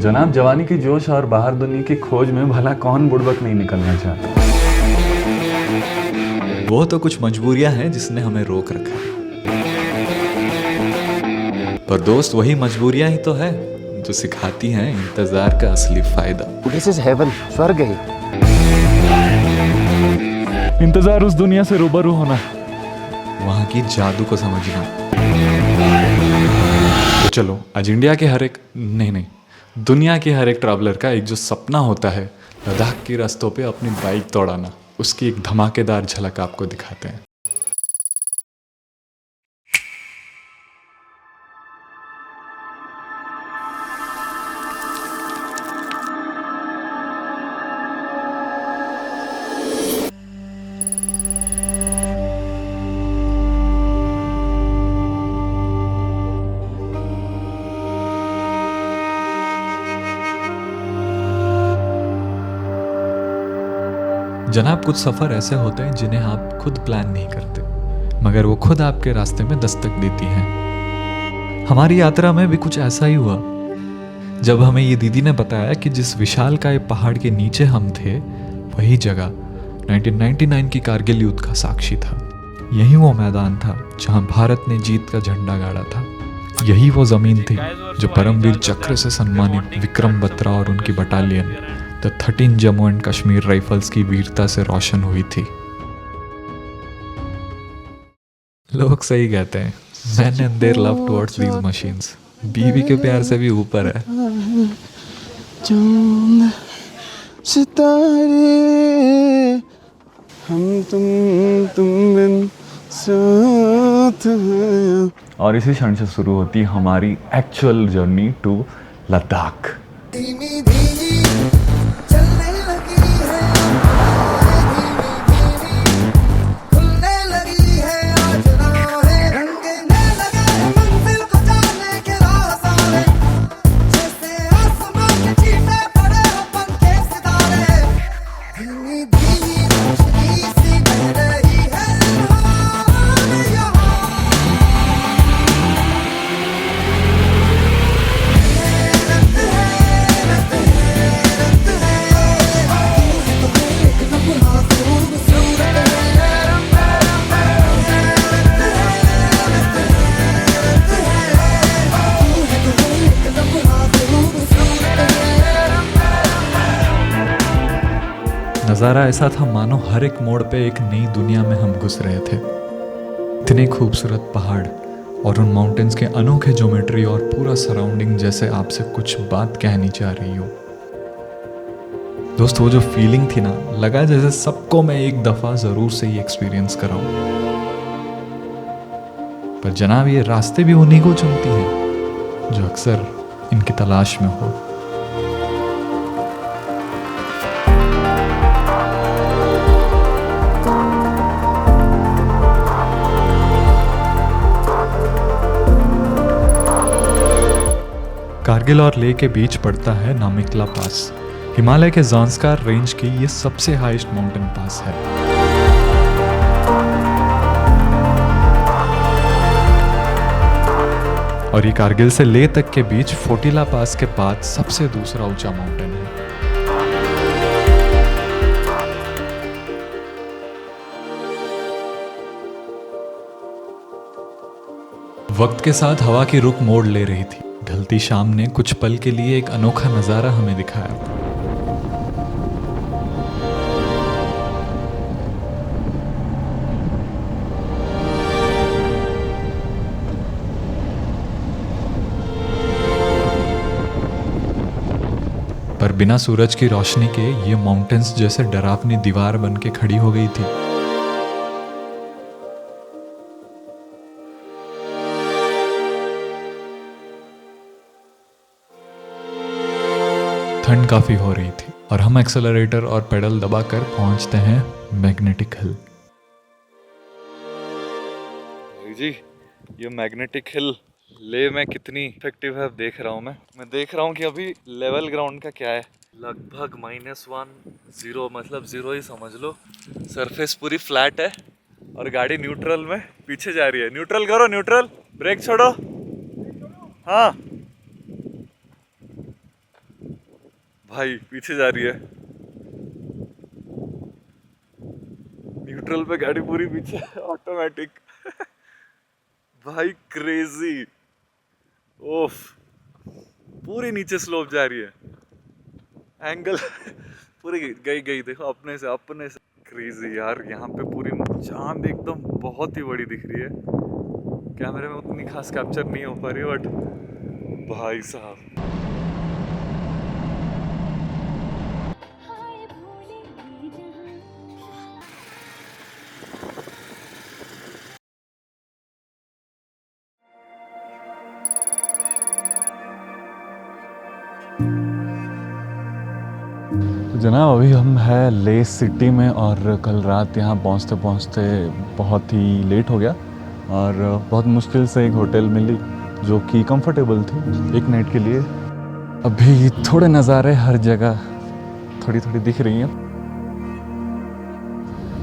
जनाब, जवानी की जोश और बाहर दुनिया की खोज में भला कौन बुड़बक नहीं निकलना चाहता। वो तो कुछ मजबूरियां हैं जिसने हमें रोक रखा है, पर दोस्त वही मजबूरियां ही तो है जो सिखाती हैं इंतजार का असली फायदा। दिस इज हेवन, स्वर्ग है। इंतजार उस दुनिया से रूबरू होना, वहां की जादू को समझना। तो चलो आज इंडिया के हर एक नहीं, दुनिया के हर एक ट्रैवलर का एक जो सपना होता है, लद्दाख के रास्तों पे अपनी बाइक दौड़ाना, उसकी एक धमाकेदार झलक आपको दिखाते हैं। जनाब, कुछ सफ़र ऐसे होते हैं जिन्हें आप खुद प्लान नहीं करते, मगर वो खुद आपके रास्ते में दस्तक देती हैं। हमारी यात्रा में भी कुछ ऐसा ही हुआ जब हमें ये दीदी ने बताया कि जिस विशालकाय पहाड़ के नीचे हम थे, वही जगह 1999 की कारगिल युद्ध का साक्षी था। यही वो मैदान था जहां भारत ने जीत का झंडा गाड़ा था। यही वो ज़मीन थी जो परमवीर चक्र से सम्मानित विक्रम बत्रा और उनकी battalion the 13 Jammu and Kashmir rifles की वीरता से रोशन हुई थी। लोग सही कहते हैं, men and their love towards these machines बीवी के प्यार से भी ऊपर है। चांद सितारे हम तुम बिन साथ हैं। और इसी क्षण से शुरू होती हमारी एक्चुअल जर्नी टू लद्दाख। धीमी धीमी चलने लगी है, धीमी खुलने लगी है, आज राहें रंगने लगे मंजिल को जाने के राह सारे, जैसे आसमां के चीते पड़े हो पंखे सितारे। धीमी धीमी रोशनी सी बह रही है यहाँ। नज़ारा ऐसा था मानो हर एक मोड़ पे एक नई दुनिया में हम घुस रहे थे। इतने खूबसूरत पहाड़ और उन माउंटेन्स के अनोखे ज्योमेट्री और पूरा सराउंडिंग जैसे आपसे कुछ बात कहनी चाह रही हो। दोस्त, वो जो फीलिंग थी ना, लगा जैसे सबको मैं एक दफ़ा ज़रूर से ही एक्सपीरियंस कराऊं। पर जनाब, ये रास्ते भी उन्हीं को चुनती हैं जो अक्सर इनकी तलाश में हो। कारगिल और लेह के बीच पड़ता है नामिकला पास। हिमालय के ज़ांस्कार रेंज की ये सबसे हाईएस्ट माउंटेन पास है। और ये कारगिल से लेह तक के बीच फोटिला पास के बाद सबसे दूसरा ऊंचा माउंटेन है। वक्त के साथ हवा की रुख मोड़ ले रही थी। ढलती शाम ने कुछ पल के लिए एक अनोखा नजारा हमें दिखाया। पर बिना सूरज की रोशनी के ये माउंटेन्स जैसे डरावनी दीवार बन के खड़ी हो गई थी। ठंड काफ़ी हो रही थी और हम एक्सेलरेटर और पेडल दबाकर पहुंचते हैं मैग्नेटिक हिल। जी, ये मैग्नेटिक हिल लेह में कितनी इफेक्टिव है देख रहा हूँ मैं देख रहा हूँ कि अभी लेवल ग्राउंड का क्या है, लगभग -1 मतलब 0 ही समझ लो। सरफेस पूरी फ्लैट है और गाड़ी न्यूट्रल में पीछे जा रही है। न्यूट्रल करो, न्यूट्रल। ब्रेक छोड़ो। हाँ भाई पीछे जा रही है, न्यूट्रल पे गाड़ी पूरी पीछे, ऑटोमेटिक। भाई क्रेजी। ओफ, पूरी नीचे स्लोप जा रही है, एंगल पूरी गई गई, देखो अपने से क्रेजी यार। यहाँ पे पूरी चांद एकदम बहुत ही बड़ी दिख रही है, कैमरे में उतनी खास कैप्चर नहीं हो पा रही, बट भाई साहब जनाब अभी हम है ले सिटी में, और कल रात यहाँ पहुँचते पहुँचते बहुत ही लेट हो गया, और बहुत मुश्किल से एक होटल मिली जो कि कंफर्टेबल थी एक नाइट के लिए। अभी थोड़े नज़ारे हर जगह थोड़ी थोड़ी दिख रही हैं।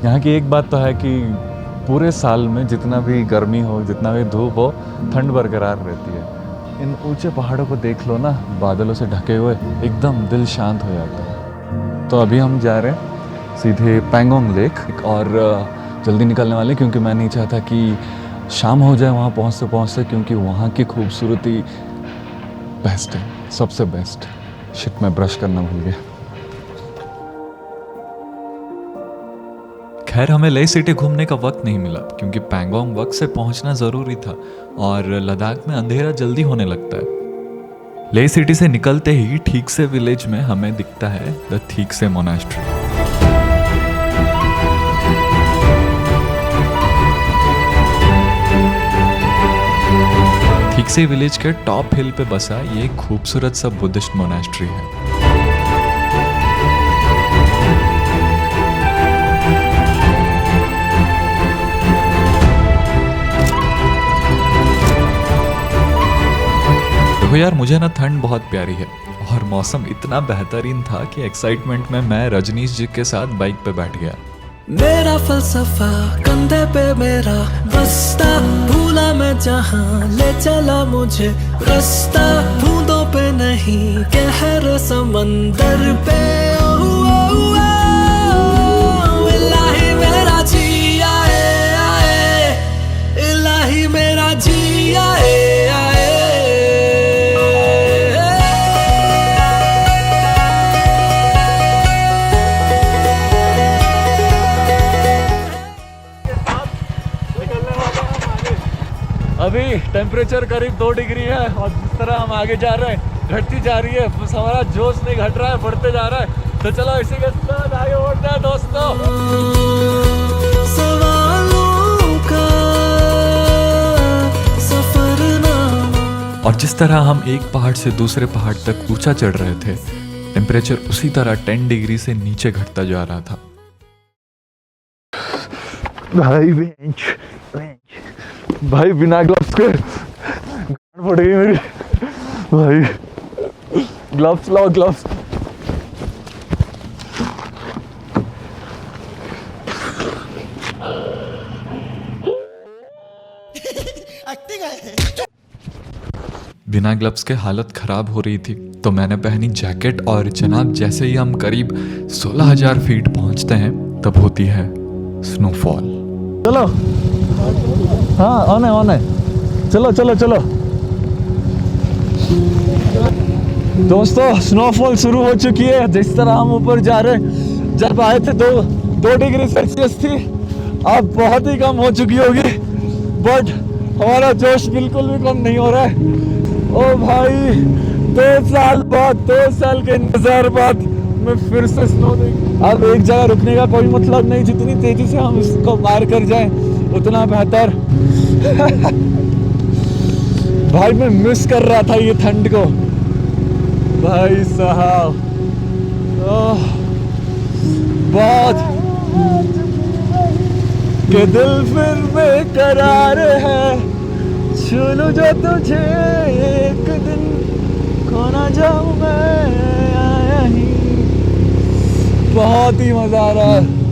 यहाँ की एक बात तो है कि पूरे साल में जितना भी गर्मी हो, जितना भी धूप हो, ठंड बरकरार रहती है। इन ऊंचे पहाड़ों को देख लो ना, बादलों से ढके हुए, एकदम दिल शांत हो जाता है। तो अभी हम जा रहे हैं सीधे पैंगोंग लेक, और जल्दी निकलने वाले क्योंकि मैं नहीं चाहता कि शाम हो जाए वहाँ पहुँचते पहुँचते, क्योंकि वहाँ की खूबसूरती बेस्ट है, सबसे बेस्ट। शिट, मैं ब्रश करना भूल गया। खैर हमें ले सिटी घूमने का वक्त नहीं मिला क्योंकि पैंगोंग वक्त से पहुंचना ज़रूरी था, और लद्दाख में अंधेरा जल्दी होने लगता है। ले सिटी से निकलते ही ठीक से विलेज में हमें दिखता है द ठीक से मोनास्ट्री। ठीक से विलेज के टॉप हिल पे बसा ये खूबसूरत सा बुद्धिस्ट मोनास्ट्री है। देखो यार, मुझे ना ठंड बहुत प्यारी है, और मौसम इतना बेहतरीन था कि एक्साइटमेंट में मैं रजनीश जी के साथ बाइक पे बैठ गया। मेरा फलसफा कंधे पे मेरा बस्ता, भूला मैं जहाँ ले चला मुझे रास्ता, बूंदों पे नहीं कहर समंदर पे। ओ, ओ, ओ, इलाही मेरा जी आए आए, इलाही मेरा जी आए आए। अभी टेम्परेचर करीब 2 डिग्री है, और जिस तरह हम आगे जा रहे हैं घटती जा रही है, बस हमारा जोश नहीं घट रहा है, बढ़ते जा रहा है। तो चलो इसी के साथ आगे बढ़ते हैं दोस्तों। सवालों का सफरनामा। और जिस तरह हम एक पहाड़ से दूसरे पहाड़ तक ऊंचा चढ़ रहे थे, टेम्परेचर उसी तरह 10 डिग्री से नीचे घटता जा रहा था। भाई बिना ग्लव्स के गांड फट गई मेरी। भाई ग्लव्स लाओ, ग्लव्स। बिना ग्लव्स के हालत खराब हो रही थी, तो मैंने पहनी जैकेट, और जनाब जैसे ही हम करीब 16,000 फीट पहुंचते हैं तब होती है स्नोफॉल। चलो, हाँ ऑन है, चलो चलो चलो दोस्तों, स्नोफॉल शुरू हो चुकी है। जिस तरह हम ऊपर जा रहे हैं, जब आए थे 2 डिग्री सेल्सियस थी, अब बहुत ही कम हो चुकी होगी, बट हमारा जोश बिल्कुल भी कम नहीं हो रहा है। ओ भाई, 2 साल के इंतजार बाद मैं फिर से स्नो देख। अब एक जगह रुकने का कोई मतलब नहीं, जितनी तेजी से हम इसको पार कर जाएं उतना बेहतर। भाई मैं मिस कर रहा था ये ठंड को, भाई साहब बहुत, के दिल फिर बेकरार है, छू लूं जो तुझे एक दिन, खो ना जाऊं मैं आया ही। बहुत ही मजा आ रहा है,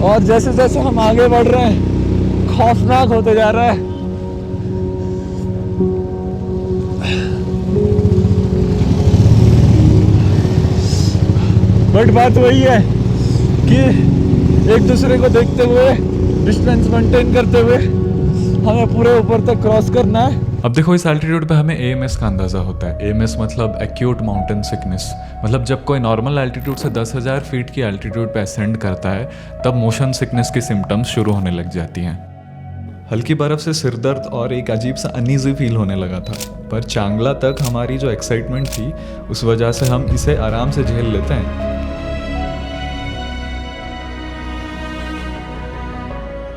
और जैसे जैसे हम आगे बढ़ रहे हैं खौफनाक होते जा रहा है। बट बात वही है कि एक दूसरे को देखते हुए, डिस्टेंस मेंटेन करते हुए हमें पूरे ऊपर तक क्रॉस करना है। अब देखो इस एल्टीट्यूड पे हमें AMS का अंदाज़ा होता है। AMS मतलब एक्यूट माउंटेन सिकनेस, मतलब जब कोई नॉर्मल एल्टीट्यूड से 10,000 फीट की एल्टीट्यूड पे असेंड करता है तब मोशन सिकनेस की सिम्टम्स शुरू होने लग जाती हैं। हल्की बर्फ़ से सिर दर्द और एक अजीब सा अनईजी फील होने लगा था, पर चांगला तक हमारी जो एक्साइटमेंट थी उस वजह से हम इसे आराम से झेल लेते हैं।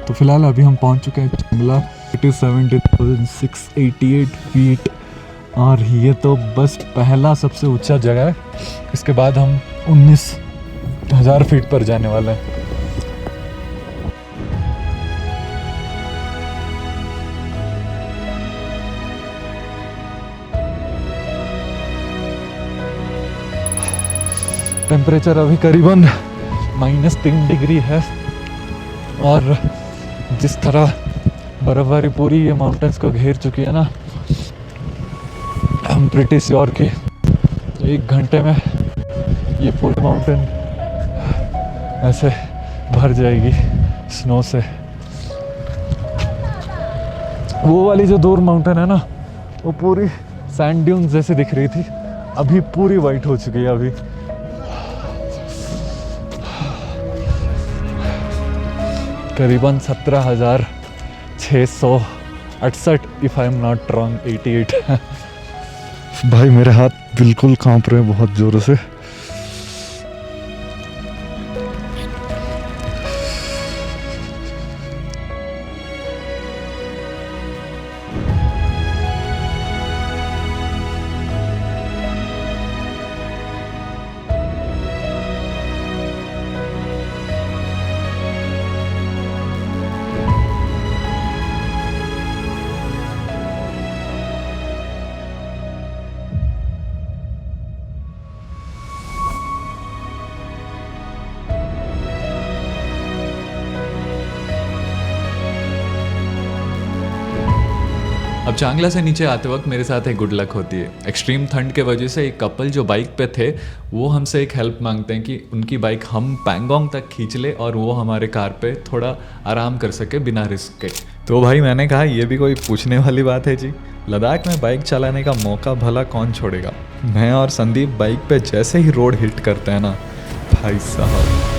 तो फिलहाल अभी हम पहुंच चुके हैं चांगला। इट इज़ 70,688 फीट और ये तो बस पहला सबसे ऊंचा जगह है। इसके बाद हम 19,000 फीट पर जाने वाले हैं। टेम्परेचर अभी करीबन -3 डिग्री है और जिस तरह बर्फबारी पूरी ये माउंटेन्स को घेर चुकी है ना, हम प्रिटी श्योर कि 1 घंटे में ये पूरी माउंटेन ऐसे भर जाएगी स्नो से। वो वाली जो दूर माउंटेन है ना, वो पूरी सैंड ड्यून्स जैसे दिख रही थी, अभी पूरी वाइट हो चुकी है। अभी करीबन 17,668 if I am not wrong 88। भाई मेरे हाथ बिल्कुल कांप रहे हैं बहुत जोरों से। अब चांगला से नीचे आते वक्त मेरे साथ एक गुड लक होती है। एक्सट्रीम ठंड के वजह से एक कपल जो बाइक पे थे वो हमसे एक हेल्प मांगते हैं कि उनकी बाइक हम पैंगोंग तक खींच ले और वो हमारे कार पे थोड़ा आराम कर सके बिना रिस्क के। तो भाई मैंने कहा ये भी कोई पूछने वाली बात है जी, लद्दाख में बाइक चलाने का मौका भला कौन छोड़ेगा। मैं और संदीप बाइक पे जैसे ही रोड हिट करते हैं ना, भाई साहब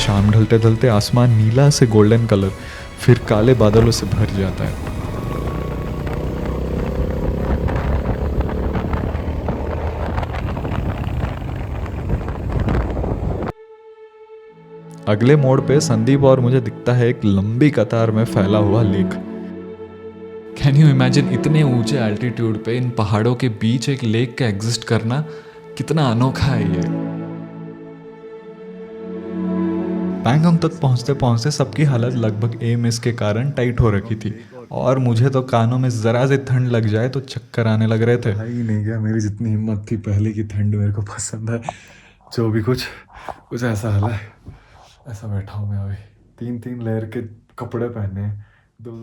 शाम ढलते ढलते आसमान नीला से गोल्डन कलर फिर काले बादलों से भर जाता है। अगले मोड़ पे संदीप और मुझे दिखता है एक लंबी कतार में फैला हुआ लेक। कैन यू इमेजिन इतने ऊंचे एल्टीट्यूड पे इन पहाड़ों के बीच एक लेक का एग्जिस्ट करना कितना अनोखा है ये। पैंगोंग तक पहुंचते पहुंचते सबकी हालत लगभग AMS के कारण टाइट हो रखी थी और मुझे तो कानों में जरा से ठंड लग जाए तो चक्कर आने लग रहे थे। भाई नहीं गया, मेरी जितनी हिम्मत थी, पहले की ठंड मेरे को पसंद है। जो भी कुछ ऐसा हाल है, ऐसा बैठा हूँ मैं अभी। 3 लेयर के कपड़े पहने हैं।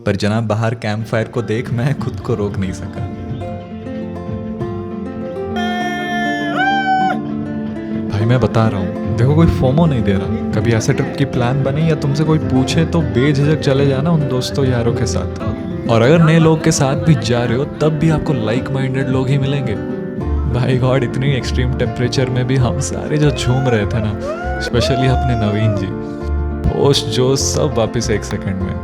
पर जनाब बाहर कैंप फायर को देख मैं खुद को रोक नहीं सका। भाई मैं बता रहा हूँ, देखो कोई फोमो नहीं दे रहा। कभी ऐसे ट्रिप की प्लान बने या तुमसे कोई पूछे तो बेझिझक चले जाना उन दोस्तों यारों के साथ। और अगर नए लोग के साथ भी जा रहे हो तब भी आपको लाइक माइंडेड लोग ही मिलेंगे भाई गॉड, इतनी एक्सट्रीम टेम्परेचर में भी हम सारे जो झूम रहे थे ना, स्पेशली अपने नवीन जी, होश जोश सब वापस 1 सेकंड में।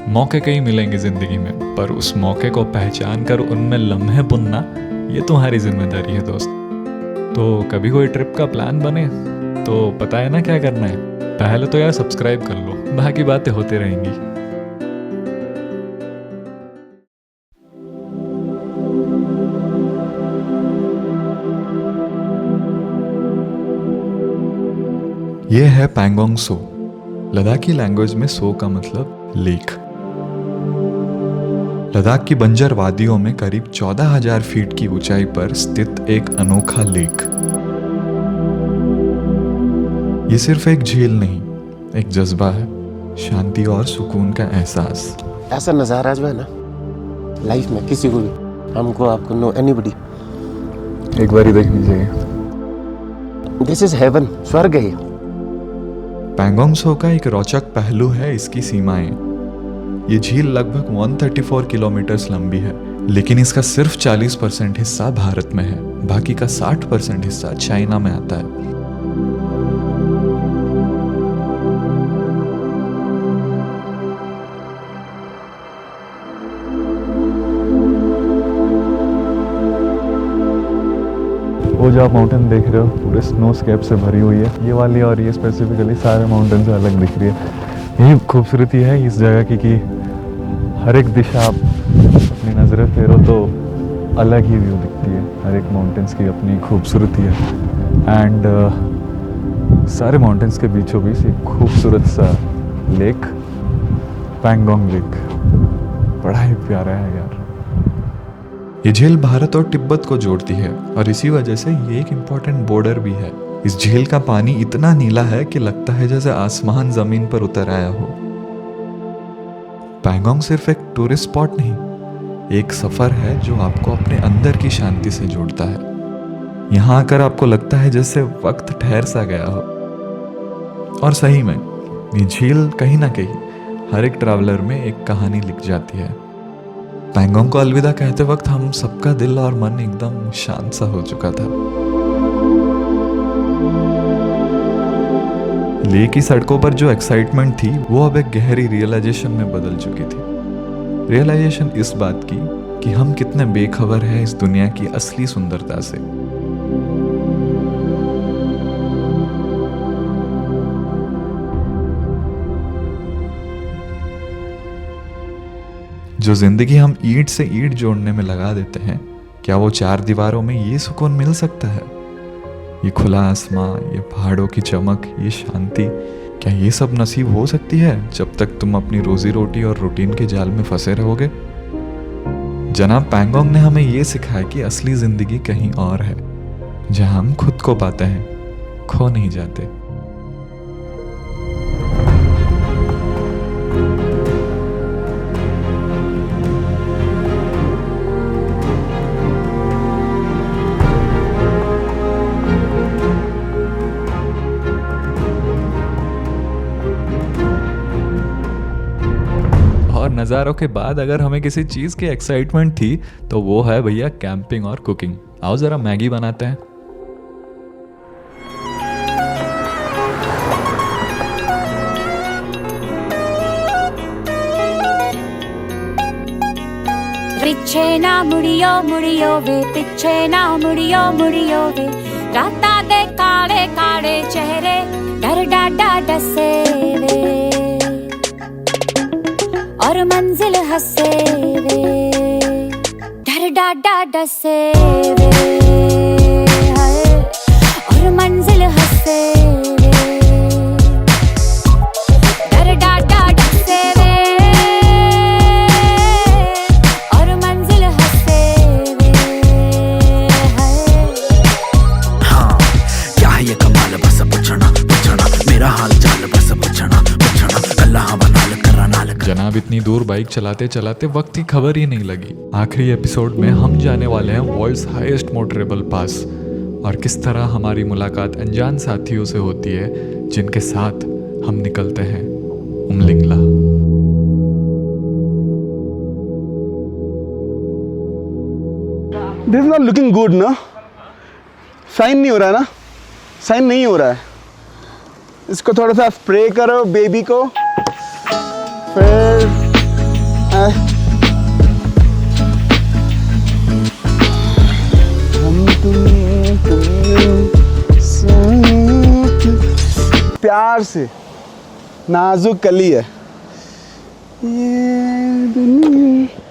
मौके कई मिलेंगे जिंदगी में, पर उस मौके को पहचान कर उनमें लम्हे बुनना ये तुम्हारी जिम्मेदारी है दोस्त। तो कभी कोई ट्रिप का प्लान बने तो पता है ना क्या करना है। पहले तो यार सब्सक्राइब कर लो, बाकी बातें होती रहेंगी। ये है पैंगोंग सो। लद्दाखी लैंग्वेज में सो का मतलब लेक। लद्दाख की बंजर वादियों में करीब 14,000 फीट की ऊंचाई पर स्थित एक अनोखा लेक। ये सिर्फ एक झील नहीं, एक जज्बा है, शांति और सुकून का एहसास। ऐसा नज़ारा जो है ना लाइफ में किसी को भी, हमको, आपको, नो एनीबडी, एक बार ही देख लीजिए। दिस इज हेवन, स्वर्ग है ये। पैंगोंग सो का एक रोचक पहलू है इसकी सीमाएं। ये झील लगभग 134 किलोमीटर लंबी है, लेकिन इसका सिर्फ 40% हिस्सा भारत में है, बाकी का 60% हिस्सा चाइना में आता है। वो जो आप माउंटेन देख रहे हो पूरे स्नो स्केप से भरी हुई है, ये वाली और ये स्पेसिफिकली सारे माउंटेन से अलग दिख रही है। यही खूबसूरती है इस जगह की कि हर एक दिशा आप अपनी नज़रें फेरो तो अलग ही व्यू दिखती है। हर एक माउंटेन्स की अपनी खूबसूरती है। एंड सारे माउंटेन्स के बीचों बीच एक खूबसूरत सा लेक, पैंगोंग लेक, बड़ा ही प्यारा है यार। ये झील भारत और तिब्बत को जोड़ती है और इसी वजह से ये एक इम्पोर्टेंट बॉर्डर भी है। इस झील का पानी इतना नीला है कि लगता है जैसे आसमान जमीन पर उतर आया हो। पैंगोंग सिर्फ एक टूरिस्ट स्पॉट नहीं, एक सफर है जो आपको अपने अंदर की शांति से जोड़ता है। यहाँ आकर आपको लगता है जैसे वक्त ठहर सा गया हो। और सही में ये झील कहीं ना कहीं हर एक ट्रैवलर में एक कहानी लिख जाती है। पैंगोंग को अलविदा कहते वक्त हम सबका दिल और मन एकदम शांत सा हो चुका था। लेह की सड़कों पर जो एक्साइटमेंट थी वो अब एक गहरी रियलाइजेशन में बदल चुकी थी। रियलाइजेशन इस बात की कि हम कितने बेखबर हैं इस दुनिया की असली सुंदरता से। जो जिंदगी हम ईंट से ईंट जोड़ने में लगा देते हैं, क्या वो 4 दीवारों में ये सुकून मिल सकता है? ये खुला आसमां, ये पहाड़ों की चमक, ये शांति, क्या ये सब नसीब हो सकती है जब तक तुम अपनी रोजी रोटी और रूटीन के जाल में फंसे रहोगे? जनाब पैंगोंग ने हमें ये सिखाया कि असली जिंदगी कहीं और है, जहां हम खुद को पाते हैं, खो नहीं जाते। और नज़ारों के बाद अगर हमें किसी चीज़ की एक्साइटमेंट थी तो वो है भैया कैंपिंग और कुकिंग। आओ ज़रा मैगी बनाते हैं। पिछे ना मुड़ियो मुड़ियो वे, पिछे ना मुड़ियो मुड़ियो वे, राता दे काले काले चेहरे डर डाडा डसे वे, और मंजिल हंसे वे, डर डाडा डसे वे, हाय, और मंजिल हंसे वे, डर डाडा डसे वे, और मंजिल हंसे वे, हाय। हाँ क्या है ये कमाल, बस पूछना पूछना मेरा हाल चाल, बस पूछना पूछना अल्लाह बनाल करा नाल। जनाब जनाब इतनी दूर बाइक चलाते चलाते वक्त की खबर ही नहीं लगी। आखिरी एपिसोड में हम जाने वाले हैं वर्ल्ड्स हाईएस्ट मोटरेबल पास और किस तरह हमारी मुलाकात अनजान साथियों से होती है जिनके साथ हम निकलते हैं Umling La. This is not looking good ना, साइन नहीं हो रहा है ना, साइन नहीं हो रहा है। इसको थोड़ा सा स्प्रे करो बेबी को, फिर हम तुम साथ प्यार से नाजुक कली है ये दुनिया।